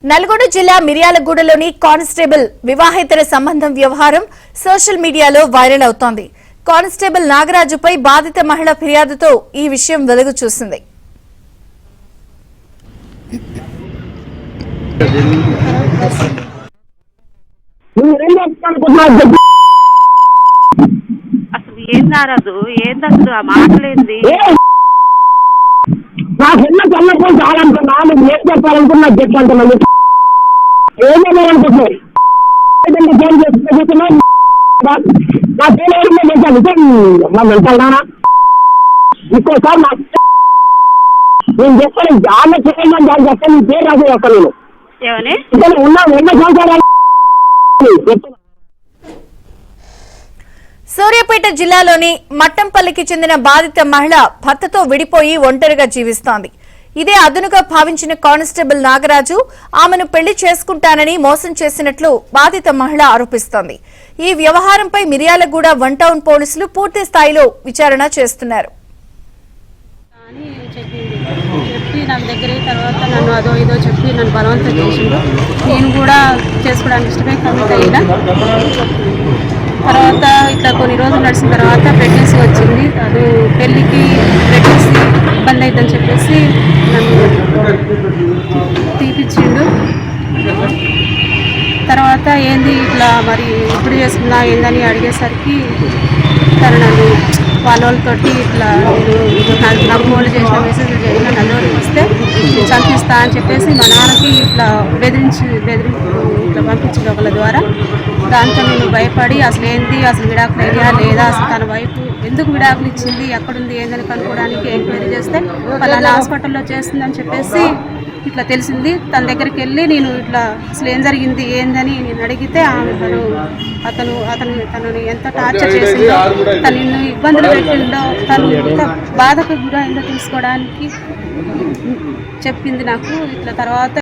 నల్గొండ జిల్లా మిర్యాలగూడలోని కానిస్టేబుల్ వివాహేతర సంబంధం వ్యవహారం సోషల్ మీడియాలో వైరల్ అవుతోంది. కానిస్టేబుల్ నాగరాజుపై బాధిత మహిళ ఫిర్యాదుతో ఈ విషయం వెలుగు చూసింది. అసలు ఏం నారాజు ఏంది అసలు ఆ మాటలేంది? నాకెన్న చల్లపోయి చాలంటున్నా నువ్వు ఏం చెప్పాలనుకున్నా చెప్పంటున్నాను ఏమేమనుకుంటున్నావు ఫోన్ చేస్తున్నా నా పేరు మా వెళ్తానా ఇంకోసారి నాకు నేను చెప్పాను చాలా చేయమని దాన్ని చెప్తాను నీ పేరు రాదు అక్కడ నేను ఏమని ఇక్కడ ఉన్నాను ఎన్నో సంవత్సరాలు. సూర్యాపేట జిల్లాలోని మట్టంపల్లికి చెందిన బాధిత మహిళ భర్తతో విడిపోయి ఒంటరిగా జీవిస్తోంది. ఇదే అదునుగా భావించిన కానిస్టేబుల్ నాగరాజు ఆమెను పెళ్లి చేసుకుంటానని మోసం చేసినట్లు బాధిత మహిళ ఆరోపిస్తోంది. ఈ వ్యవహారంపై మిర్యాలగూడ వన్ టౌన్ పోలీసులు పూర్తి స్థాయిలో విచారణ చేస్తున్నారు. చెప్పి నా దగ్గర తర్వాత నన్ను అదో ఇదో చెప్పి నన్ను బలవంతం చేసిండు. నేను కూడా చేసుకోవడానికి ఇష్టమే కమిట్ అయినా. తర్వాత ఇట్లా కొన్ని రోజులు నడిచిన తర్వాత ప్రెగ్నెన్సీ వచ్చింది. అది పెళ్ళికి ప్రెగ్నెన్సీ ఇబ్బంది అవుతుందని చెప్పేసి నన్ను తీపిచ్చిండు. తర్వాత ఏంది ఇట్లా మరి ఇప్పుడు చేసుకున్నా ఏందని అడిగేసరికి తను నన్ను వాళ్ళతోటి ఇట్లా నాకు ఫోన్లు చేసిన మెసేజ్లు చేసిన నల్లోకి వస్తే చంపిస్తా అని చెప్పేసి మా నాన్నకి ఇట్లా బెదిరించి ఇట్లా పంపించింది ఒకళ్ళ ద్వారా. దాంతో నేను భయపడి అసలు ఏంటి అసలు విడాకులు అయ్యా లేదా అసలు తన వైపు ఎందుకు విడాకులు ఇచ్చింది ఎక్కడుంది ఏందని కనుక్కోవడానికి ఎంక్వైరీ చేస్తే వాళ్ళ హాస్పిటల్లో చేస్తుందని చెప్పేసి ఇట్లా తెలిసింది. తన దగ్గరికి వెళ్ళి నేను ఇట్లా అసలు ఏం జరిగింది ఏందని నేను అడిగితే తనని ఎంత టార్చర్ చేసిందో, తను ఎన్నో ఇబ్బందులు పెట్టిండో, తను ఎంత బాధకు గురైందో తెలుసుకోవడానికి చెప్పింది నాకు. ఇట్లా తర్వాత